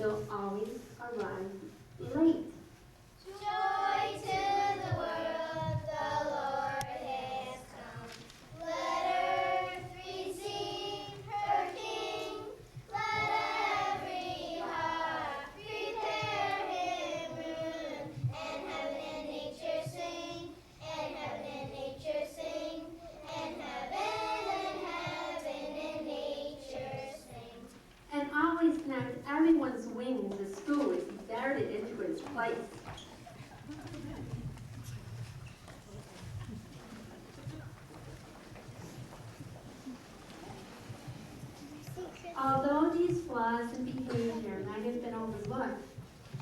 angel always arrived late. Joy to the world, the Lord has come. Let earth receive her King. Let every heart prepare him room. And heaven and nature sing. And heaven and nature sing. And heaven and nature sing. And always knocked everyone's wings askew as he darted into his place. Although these flaws in behavior might have been overlooked,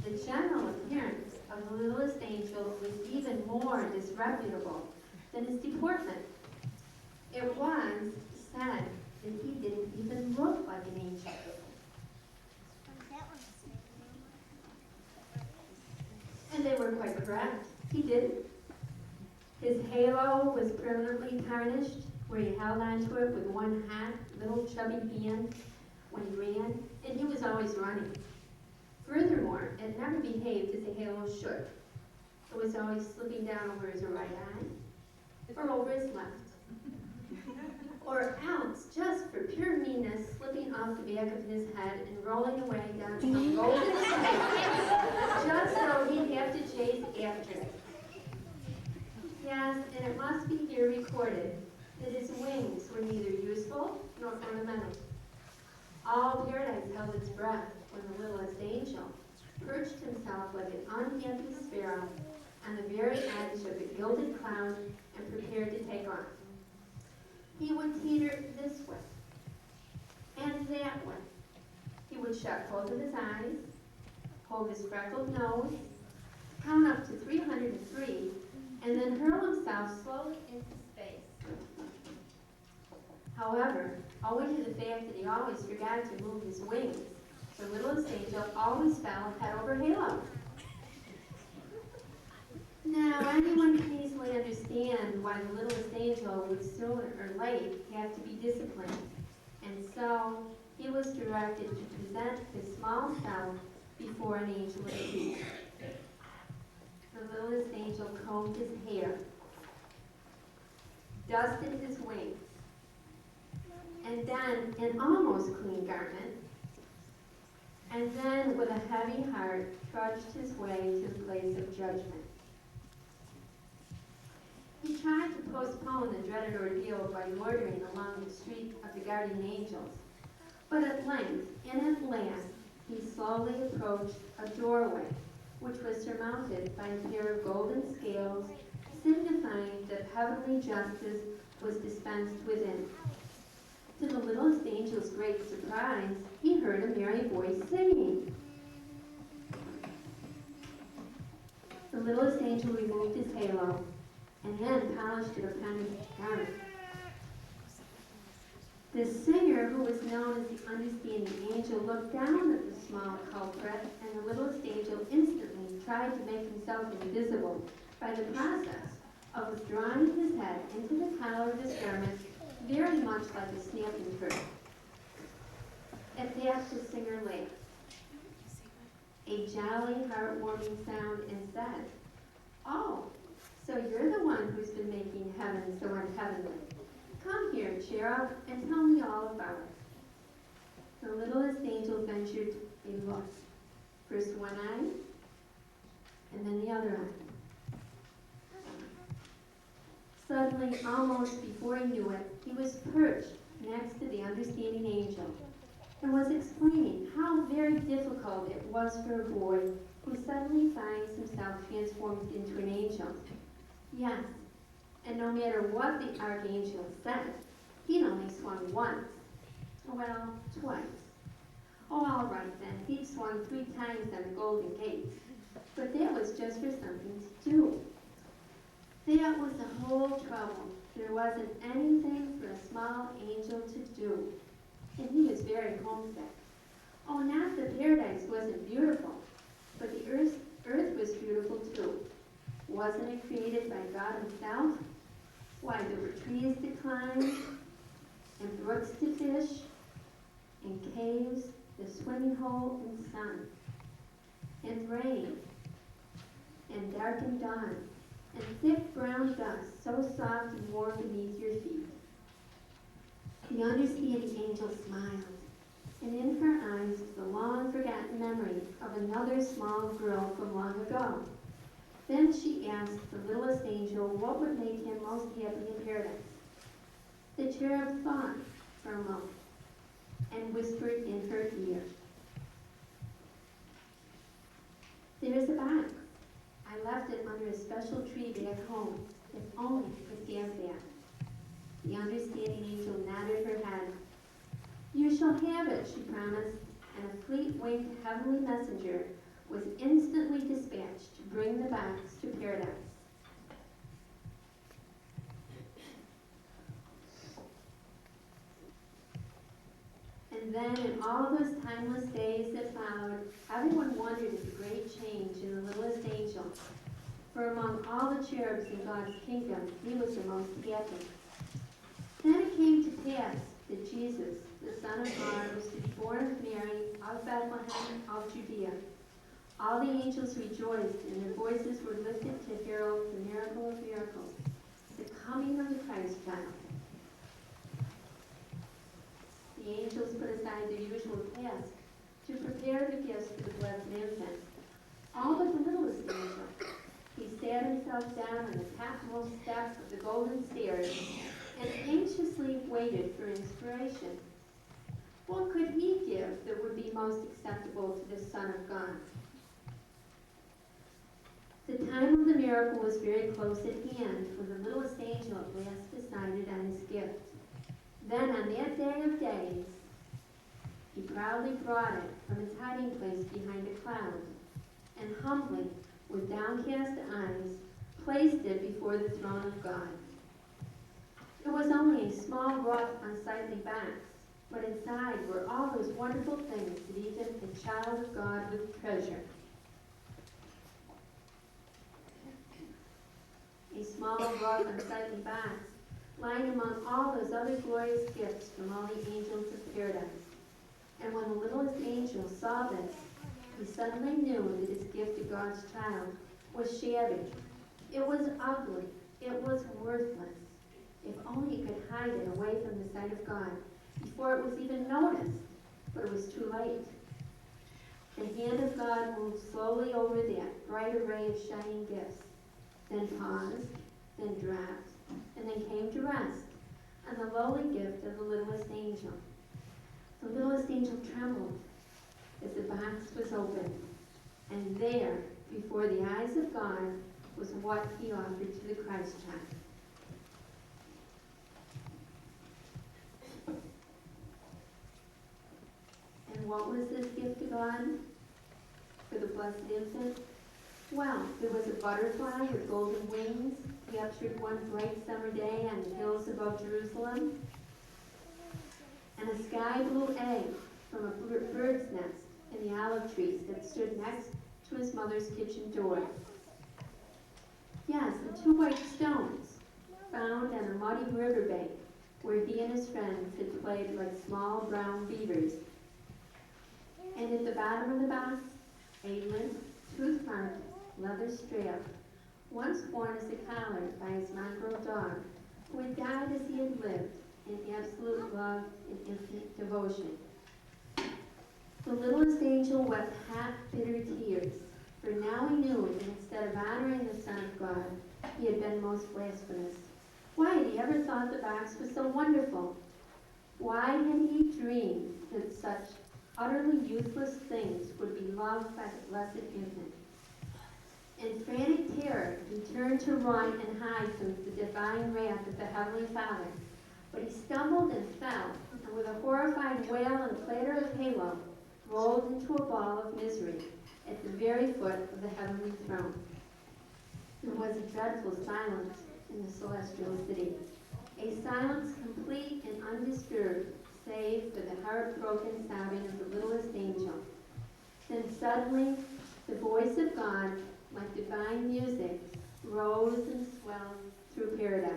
the general appearance of the littlest angel was even more disreputable than his deportment. It was said that he didn't even look like an angel. And they were quite correct. He didn't. His halo was permanently tarnished, where he held onto it with one hot, little chubby hand when he ran, and he was always running. Furthermore, it never behaved as a halo should. It was always slipping down over his right eye, or over his left. Or else, just for pure meanness, slipping off the back of his head and rolling away down to the golden snake, just so he'd have to chase after it. Yes, and it must be here recorded that his wings were neither useful nor ornamental. All paradise held its breath when the littlest angel perched himself like an unhappy sparrow on the very edge of the gilded cloud and prepared to take off. He would teeter this way and that way. He would shut both of his eyes, hold his freckled nose, count up to 303, and then hurl himself slowly into space. However, owing to the fact that he always forgot to move his wings, the littlest angel always fell head over halo. Now, anyone can easily understand why the littlest angel would sooner or late have to be disciplined, and so he was directed to present his small self before an angel of peace. The littlest angel combed his hair, dusted his wings, and then an almost clean garment, and then with a heavy heart trudged his way to the place of judgment. He tried to postpone the dreaded ordeal by loitering along the street of the guardian angels, but at length, and at last, he slowly approached a doorway, which was surmounted by a pair of golden scales, signifying that heavenly justice was dispensed within. To the littlest angel's great surprise, he heard a merry voice singing. The littlest angel removed his halo, and then polished it upon his garment. The singer, who was known as the understanding angel, looked down at the small culprit, and the littlest angel instantly tried to make himself invisible by the process of withdrawing his head into the collar of his garment, very much like a snapping turtle. At that, the singer laughed, a jolly, heartwarming sound, and said, "Oh, so you're the one who's been making heaven so unheavenly. Come here, cherub, and tell me all about it." The littlest angel ventured a look, first one eye, and then the other eye. Suddenly, almost before he knew it, he was perched next to the understanding angel and was explaining how very difficult it was for a boy who suddenly finds himself transformed into an angel. Yes, and no matter what the archangel said, he'd only swung once. Well, twice. Oh, all right then, he'd swung 3 times on the Golden Gate. But that was just for something to do. That was the whole trouble. There wasn't anything for a small angel to do. And he was very homesick. Oh, not that paradise wasn't beautiful, but the earth was beautiful too. Wasn't it created by God himself? Why, there were trees to climb, and brooks to fish, and caves to swim swimming hole and sun, and rain, and darkened dawn, and thick brown dust so soft and warm beneath your feet. The understanding angel smiled, and in her eyes was the long-forgotten memory of another small girl from long ago. Then she asked the littlest angel what would make him most happy in paradise. The cherub thought for a moment and whispered in her ear, "There is a box. I left it under a special tree back home. If only I could have that." The understanding angel nodded her head. "You shall have it," she promised, and a fleet-winged heavenly messenger was instantly dispatched to bring the box to paradise. And then, in all those timeless days that followed, everyone wondered at the great change in the littlest angel. For among all the cherubs in God's kingdom, he was the most happy. Then it came to pass that Jesus, the Son of God, was to be born of Mary of Bethlehem of Judea. All the angels rejoiced, and their voices were lifted to herald the miracle of miracles, the coming of the Christ child. The angels put aside their usual task to prepare the gifts for the blessed infant. All but the littlest angel. He sat himself down on the topmost step of the golden stairs and anxiously waited for inspiration. What could he give that would be most acceptable to the Son of God? The time of the miracle was very close at hand when the littlest angel at last decided on his gift. Then on that day of days, he proudly brought it from its hiding place behind a cloud, and humbly, with downcast eyes, placed it before the throne of God. It was only a small, rough, unsightly box, but inside were all those wonderful things that even a child of God would treasure. A small, rough, unsightly box, lying among all those other glorious gifts from all the angels of paradise. And when the littlest angel saw this, he suddenly knew that his gift to God's child was shabby. It was ugly. It was worthless. If only he could hide it away from the sight of God before it was even noticed, but it was too late. The hand of God moved slowly over that bright array of shining gifts, then paused, then dropped, and then came to rest on the lowly gift of the littlest angel. The littlest angel trembled as the box was opened, and there, before the eyes of God, was what he offered to the Christ child. And what was this gift to God for the blessed infant? Well, there was a butterfly with golden wings captured one bright summer day on the hills above Jerusalem, and a sky blue egg from a bird's nest in the olive trees that stood next to his mother's kitchen door. Yes, and 2 white stones found on a muddy riverbank where he and his friends had played like small brown beavers. And at the bottom of the box, a limp, tooth-marked leather strap, once worn as a collar by his mongrel dog, who had died as he had lived in absolute love and infinite devotion. The littlest angel wept hot, bitter tears, for now he knew that instead of honoring the Son of God, he had been most blasphemous. Why had he ever thought the box was so wonderful? Why had he dreamed that such utterly useless things would be loved by the blessed infant? In frantic terror, he turned to run and hide from the divine wrath of the Heavenly Father. But he stumbled and fell, and with a horrified wail and clatter of halo, rolled into a ball of misery at the very foot of the heavenly throne. There was a dreadful silence in the celestial city, a silence complete and undisturbed, save for the heartbroken sobbing of the littlest angel. Then suddenly, the voice of God, like divine music, rose and swelled through paradise.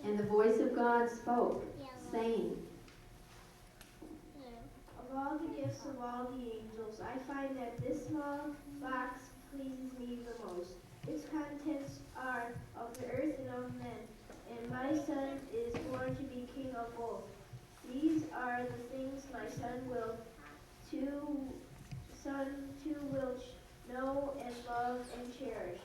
And the voice of God spoke, saying, gifts of all the angels, I find that this small box pleases me the most. Its contents are of the earth and of men, and my son is born to be king of both. These are the things my son too will know and love and cherish,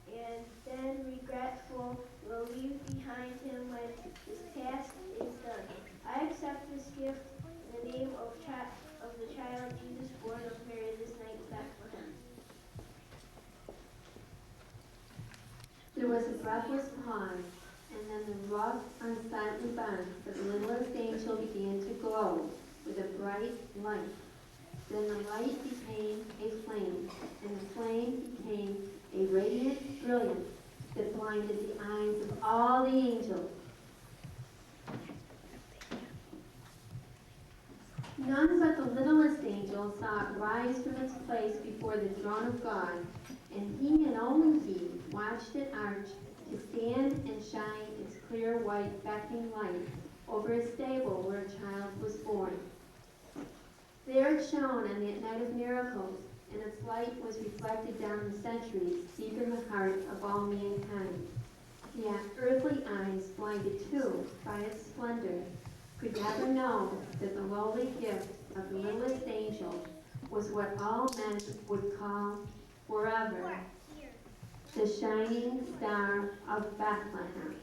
and then regretful will leave behind him when his task is done. I accept this gift in the name of the child Jesus born of Mary this night in Bethlehem. There was a breathless pause, and then the rough, unsightly bun of the littlest angel began to glow with a bright light. Then the light became a flame, and the flame became a radiant brilliance that blinded the eyes of all the angels. None but the littlest angel saw it rise from its place before the throne of God, and he and only he watched it arch to stand and shine its clear white beckoning light over a stable where a child was born. There it shone on that night of miracles, and its light was reflected down the centuries deep in the heart of all mankind. Yet earthly eyes, blinded too by its splendor, could never know that the lowly gift of the littlest angel was what all men would call forever the shining star of Bethlehem.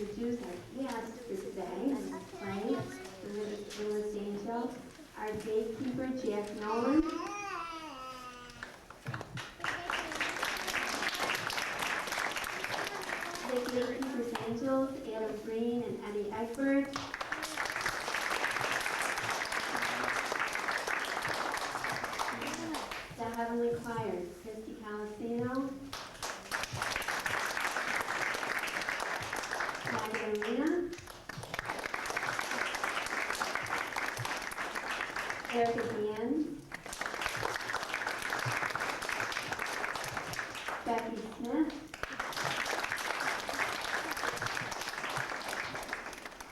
Introduce our guest for today, right? The littlest angel, our gatekeeper, Jack Nolan. The gatekeeper's angels, Adam Green and Eddie Egbert. The Heavenly Choir, Christy Calacino. Magdalena, Erica Gann, Becky Smith,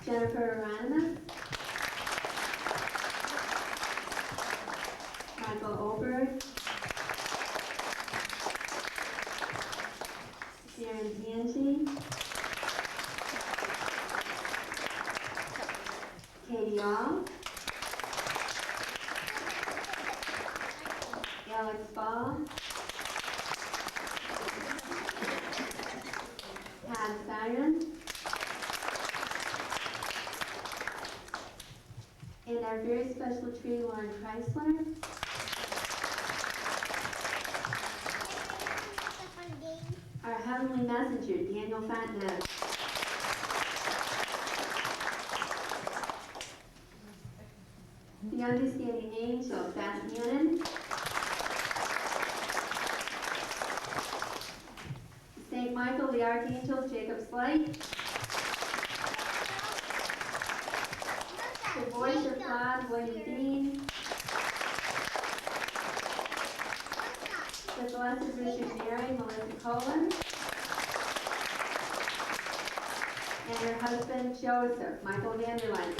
Jennifer Aranas, Michael Obert, Sharon Tangi, Katie Katie All, Alex Ball, Todd Siren, and our very special tree, Lauren Chrysler, our heavenly messenger, Daniel Fontenot, the understanding angel, Beth Hannon, St. Michael the Archangel, Jacob Slight, the voice of God, William Dean, the Blessed Virgin Mary, Melissa Colin, and her husband, Joseph, Michael Vanderline.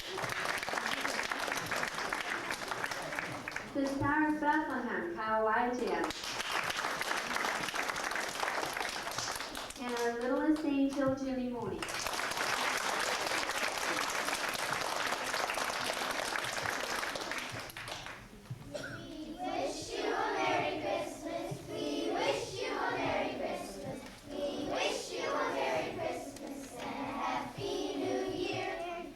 The Star of Bethlehem, Kyle Wyjam. And our littlest angel, Jimmy Mooney. We wish you a Merry Christmas. We wish you a Merry Christmas. We wish you a Merry Christmas and a Happy New Year.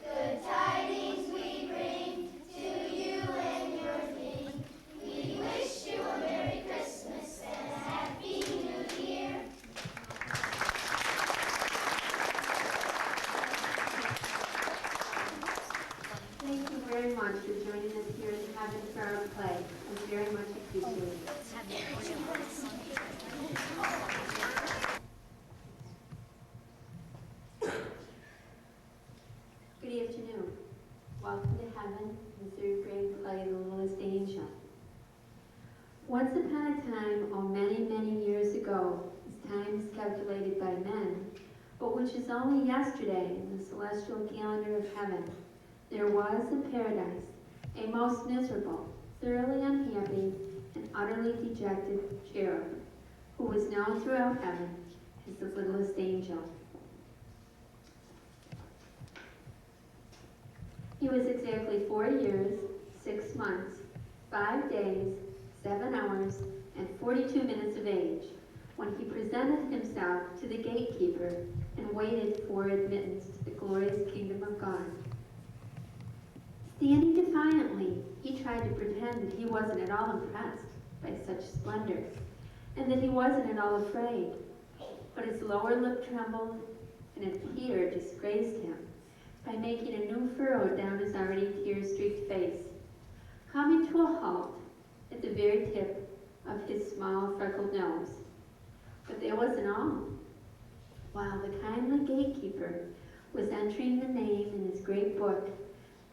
Good tidings we bring to you and your King. We wish you a Merry Christmas and a Happy New Year. Thank you very much for joining us here in Heaven for our play. We very much appreciate it. Good afternoon. Welcome to Heaven, the third grade play, The Littlest Angel. Once upon a time, oh many, many years ago, as time is calculated by men, but which is only yesterday in the celestial calendar of heaven, there was in paradise a most miserable, thoroughly unhappy, and utterly dejected cherub, who was known throughout heaven as the littlest angel. He was exactly 4 years, 6 months, 5 days, 7 hours, and 42 minutes of age when he presented himself to the gatekeeper and waited for admittance to the glorious kingdom of God. Standing defiantly, he tried to pretend that he wasn't at all impressed by such splendor, and that he wasn't at all afraid. But his lower lip trembled, and a tear disgraced him by making a new furrow down his already tear-streaked face, coming to a halt at the very tip of his small freckled nose. But that wasn't all. While the kindly gatekeeper was entering the name in his great book,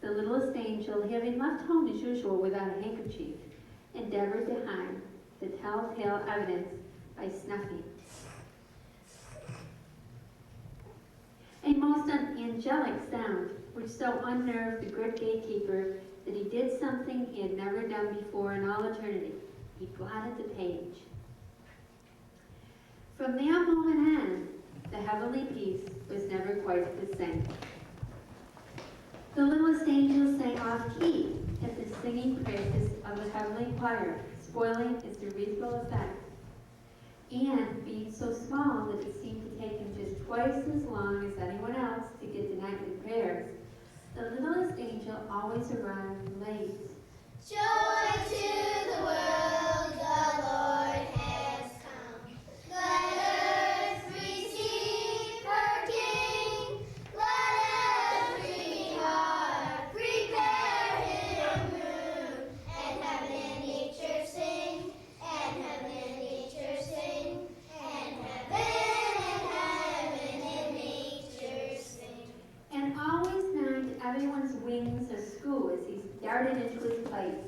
the littlest angel, having left home as usual without a handkerchief, endeavored to hide the telltale evidence by snuffing. A most angelic sound, which so unnerved the good gatekeeper that he did something he had never done before in all eternity. He blotted the page. From that moment on, the heavenly peace was never quite the same. The littlest angel sang off-key at the singing praises of the heavenly choir, spoiling its irrepressible effect, and being so small that it seemed to take him just twice as long as anyone else to get to nightly prayers, the littlest angel always arrived late. Joy to the world, the Lord has come. Let earth receive her King. Let every heart prepare him room. And heaven and nature sing. And heaven and nature sing. And heaven and nature sing. And always knocked everyone's wings askew as he darted into his place.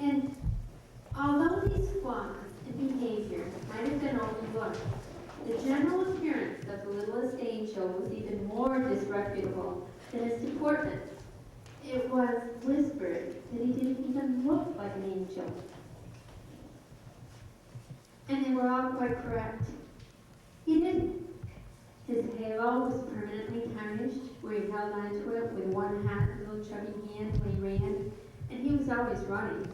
And although these flaws in behavior might have been overlooked, the general appearance of the littlest angel was even more disreputable than his deportment. It was whispered that he didn't even look like an angel. And they were all quite correct. He didn't. halo was permanently tarnished, where he held onto it with one hot little chubby hand when he ran, and he was always running.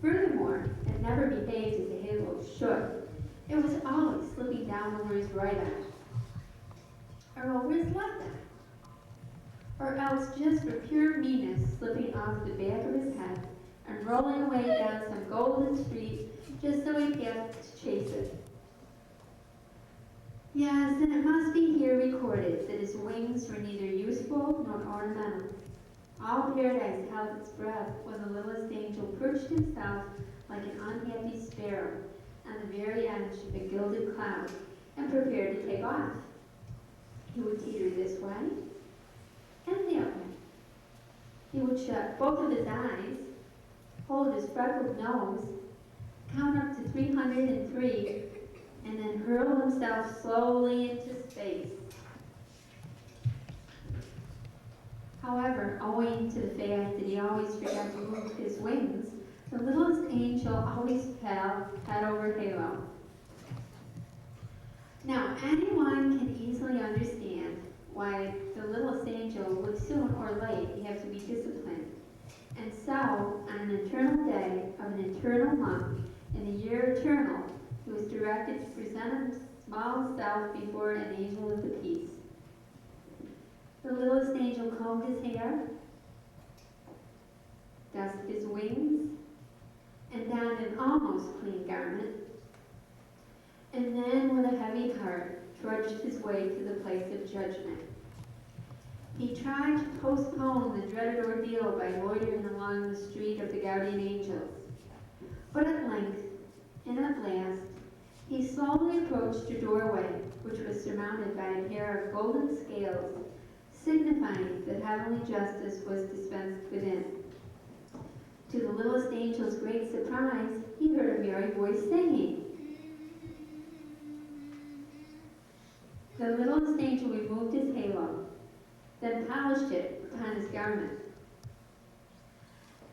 Furthermore, it never behaved as a halo should. It was always slipping down over his right eye, or over his left eye, or else just for pure meanness slipping off the back of his head and rolling away down some golden street just so he'd have to chase it. Yes, and it must be here recorded that his wings were neither useful nor ornamental. All paradise held its breath when the littlest angel perched himself like an unhappy sparrow on the very edge of a gilded cloud and prepared to take off. He would teeter this way and that way. He would shut both of his eyes, hold his freckled nose, count up to 303, and then hurl himself slowly into space. However, owing to the fact that he always forgot to move his wings, the littlest angel always fell head over halo. Now, anyone can easily understand why the littlest angel would soon or late have to be disciplined. And so, on an eternal day of an eternal month, in the year eternal, he was directed to present his small self before an angel of the peace. The littlest angel combed his hair, dusted his wings, and donned an almost clean garment, and then with a heavy heart trudged his way to the place of judgment. He tried to postpone the dreaded ordeal by loitering along the street of the guardian angels. But at length, and at last, he slowly approached a doorway which was surmounted by a pair of golden scales, signifying that heavenly justice was dispensed within. To the littlest angel's great surprise, he heard a merry voice singing. The littlest angel removed his halo, then polished it upon his garment.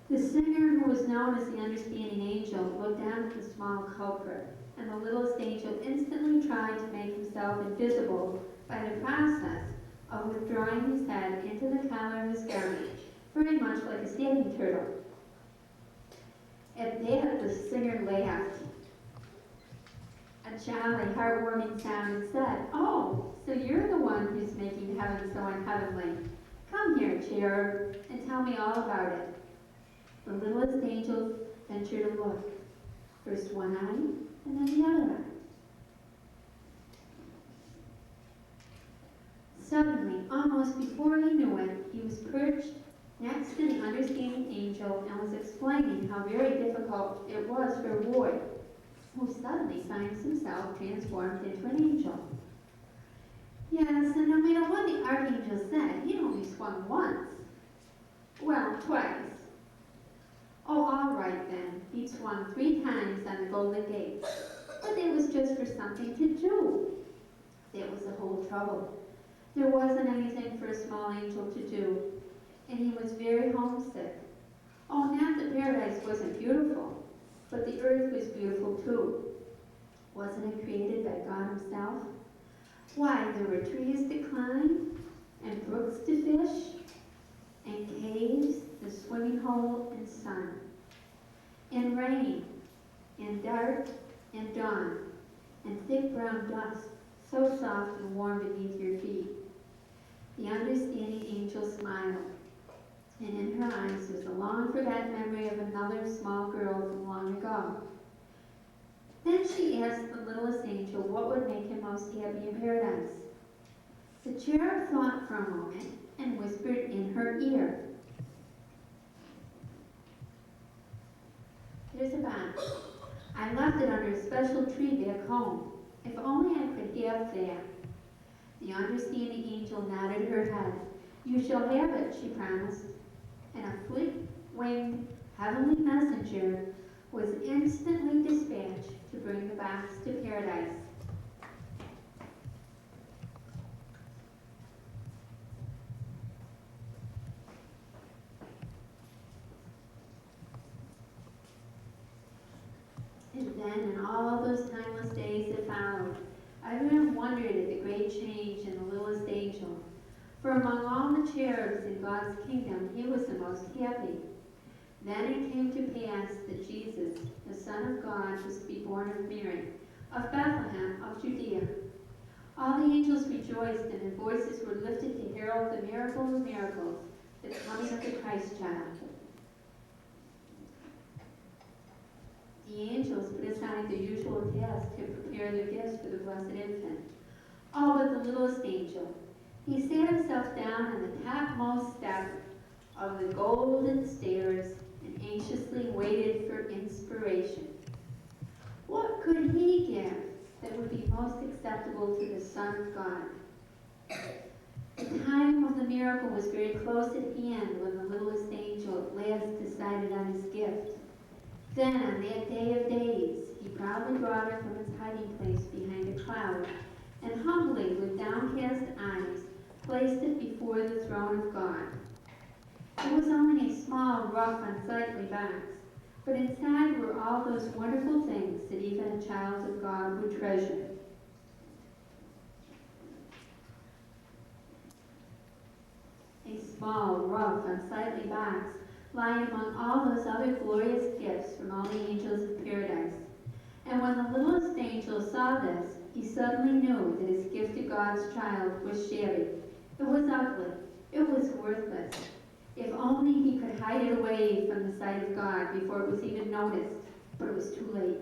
The singer, who was known as the understanding angel, looked down at the small culprit, and the littlest angel instantly tried to make himself invisible by the process of withdrawing his head into the collar of his garment, very much like a standing turtle. At that, the singer laughed, a jolly, heartwarming sound, and said, "Oh, so you're the one who's making heaven so unheavenly. Come here, cherub, and tell me all about it." The littlest angel ventured a look, first one eye and then the other eye. Suddenly, almost before he knew it, he was perched next to the understanding angel and was explaining how very difficult it was for a boy who suddenly finds himself transformed into an angel. Yes, and no matter what the archangel said, he only swung once. Well, twice. Oh, all right then. He swung 3 times on the golden gates. But it was just for something to do. That was the whole trouble. There wasn't anything for a small angel to do, and he was very homesick. Oh, not that paradise wasn't beautiful, but the earth was beautiful too. Wasn't it created by God himself? Why, there were trees to climb, and brooks to fish, and caves, the swimming hole, and sun, and rain, and dark, and dawn, and thick brown dust, so soft and warm beneath your feet. The understanding angel smiled, and in her eyes was a long-forgotten memory of another small girl from long ago. Then she asked the littlest angel what would make him most happy in paradise. The cherub thought for a moment and whispered in her ear, "There's a box. I left it under a special tree back home. If only I could have that." The understanding angel nodded her head. "You shall have it," she promised. And a fleet-winged heavenly messenger was instantly dispatched to bring the box to paradise. And then, in all those timeless days that followed, every brethren wondered at the great change in the littlest angel. For among all the cherubs in God's kingdom, he was the most happy. Then it came to pass that Jesus, the Son of God, was to be born of Mary, of Bethlehem of Judea. All the angels rejoiced, and their voices were lifted to herald the miracle of miracles, the coming of the Christ child. The angels put aside their usual task to prepare their gifts for the blessed infant. All but the littlest angel. He sat himself down on the topmost step of the golden stairs and anxiously waited for inspiration. What could he give that would be most acceptable to the Son of God? The time of the miracle was very close at hand when the littlest angel at last decided on his gift. Then, on that day of days, he proudly brought it from its hiding place behind a cloud, and humbly, with downcast eyes, placed it before the throne of God. It was only a small, rough, unsightly box, but inside were all those wonderful things that even a child of God would treasure. A small, rough, unsightly box lying among all those other glorious gifts from all the angels of paradise. And when the littlest angel saw this, he suddenly knew that his gift to God's child was shabby. It was ugly. It was worthless. If only he could hide it away from the sight of God before it was even noticed, but it was too late.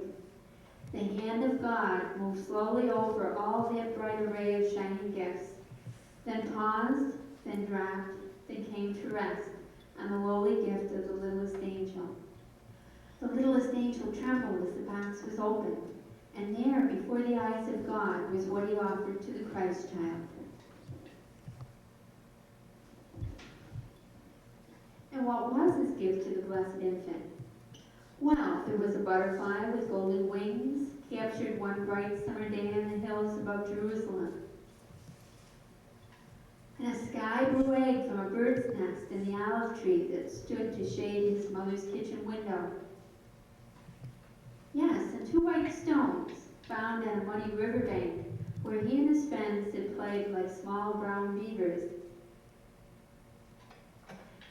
The hand of God moved slowly over all that bright array of shining gifts, then paused, then dropped, then came to rest on the lowly gift of the littlest angel. The littlest angel trembled as the box was opened, and there, before the eyes of God, was what he offered to the Christ child. And what was his gift to the blessed infant? Well, there was a butterfly with golden wings, captured one bright summer day in the hills above Jerusalem. And a sky blue egg from a bird's nest in the olive tree that stood to shade his mother's kitchen window. Yes, and 2 white stones found on a muddy riverbank where he and his friends had played like small brown beavers.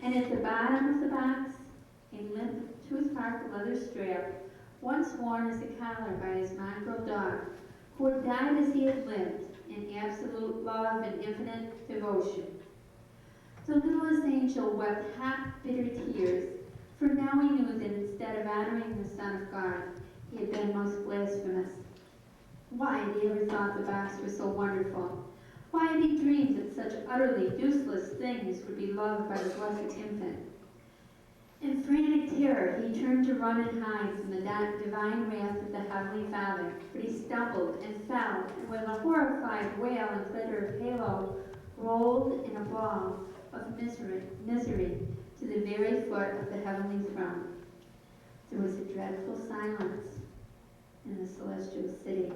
And at the bottom of the box, a limp, tooth-marked leather strap, once worn as a collar by his mongrel dog, who had died as he had lived, in absolute love and infinite devotion. The littlest angel wept hot, bitter tears, for now he knew that instead of honoring the Son of God, he had been most blasphemous. Why had he ever thought the box was so wonderful? Why had he dreamed that such utterly useless things would be loved by the blessed infant? In frantic terror, he turned to run and hide from the divine wrath of the Heavenly Father, but he stumbled and fell, and with a horrified wail and glitter of halo, rolled in a ball of misery to the very foot of the heavenly throne. There was a dreadful silence in the celestial city,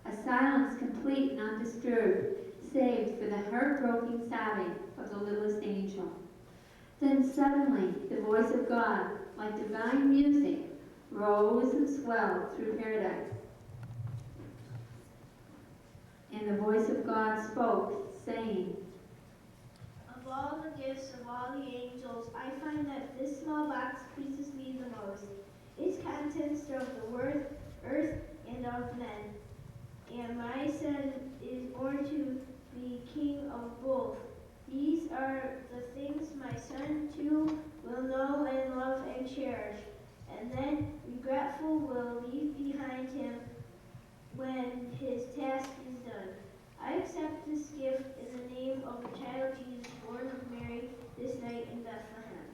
a silence complete and undisturbed, save for the heart-broken sobbing of the littlest angel. Then suddenly the voice of God, like divine music, rose and swelled through paradise. And the voice of God spoke, saying, Of all the gifts of all the angels, I find that this small box pleases me the most. Its contents are of the earth and of men. And my son is born to be king of both. These are the things my son too will know and love and cherish, and then regretful will leave behind him when his task is done. I accept this gift in the name of the child Jesus, born of Mary this night in Bethlehem.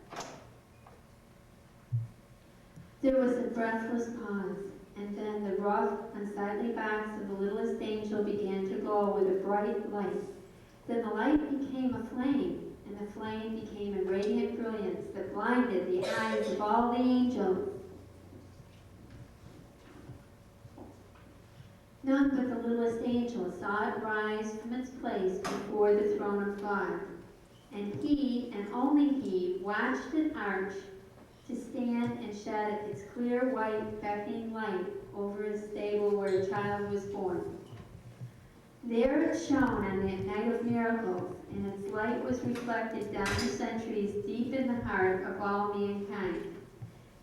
There was a breathless pause, and then the rough, unsightly box of the littlest angel began to glow with a bright light. Then the light became a flame, and the flame became a radiant brilliance that blinded the eyes of all the angels. None but the littlest angel saw it rise from its place before the throne of God. And he, and only he, watched it arch to stand and shed its clear white beckoning light over a stable where a child was born. There it shone on that night of miracles, and its light was reflected down the centuries deep in the heart of all mankind.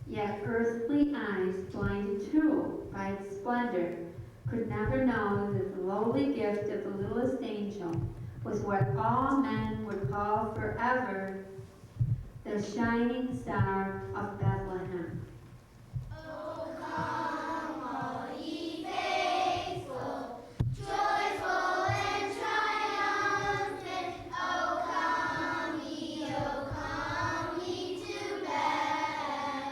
Yet earthly eyes, blinded too by its splendor, could never know that the lowly gift of the littlest angel was what all men would call forever the shining star of Bethlehem. Oh, come, all ye faithful, joyful and triumphant. Oh, come ye to Bethlehem.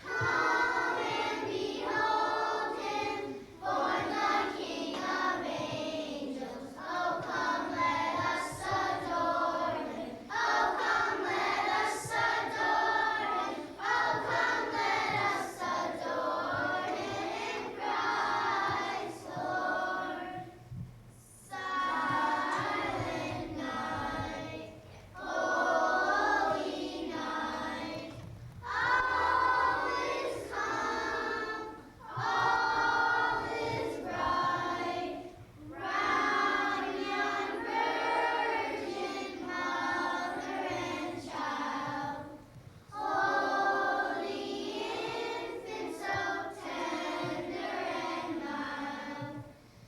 Come and behold him, born the King of angels. Oh, come, let us adore him. Oh, come, let us adore him. Oh, come, let us adore him in Christ, Lord. Silent night, holy night, all is calm, all is bright. Round yon virgin mother and child, holy infant, so tender and mild,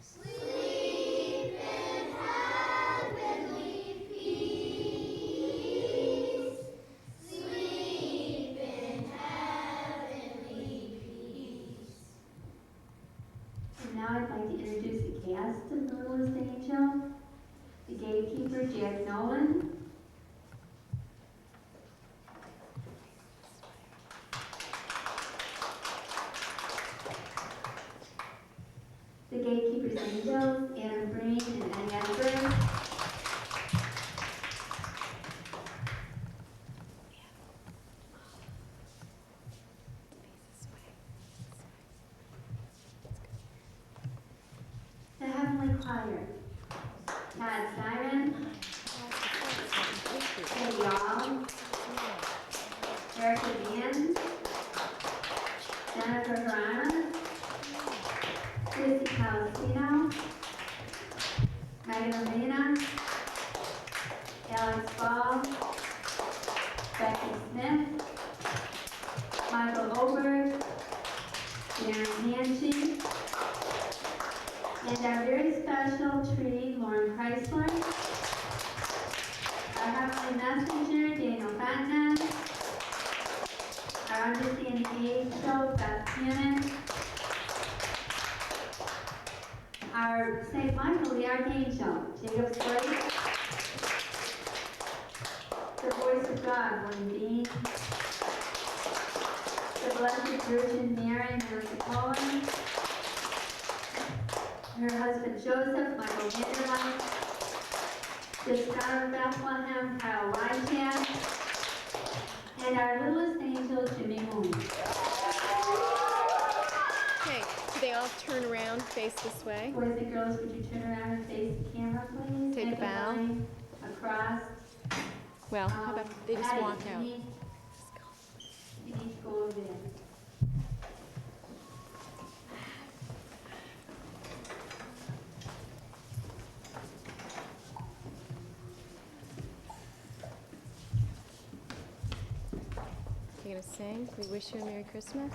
sleep in heavenly peace. Sleep in heavenly peace. And now I'd like to introduce the cast of the Littlest Angel. The gatekeeper, Jack Nolan. The gatekeeper's angels, Adam Breen and Eddie Edinburgh. The Heavenly Choir, Todd Simon, Eddie All, Erica Van, Jennifer Harana, Chrissy Palestino, Megan Arena, Alex Ball, Becky Smith, Michael Oberg, Darren Hanchey, and our very special tree, Lauren Chrysler, our Heavenly Messenger, Daniel Fentnan, our Understanding Angel, Beth Cannon, our St. Michael the Archangel, Jacob Slade, the Voice of God, William Dean, the Blessed Virgin Mary, Mercy Cohen, her husband Joseph, Michael Vanderline, the Star of Bethlehem, Kyle Lychan, and our littlest angel, Jimmy Moon. Okay, so they all turn around, face this way. Boys and girls, would you turn around and face the camera, please? Take a Make bow. line across. Well, how about they just Addie, walk out? You need to go over there. You gonna sing? We wish you a Merry Christmas.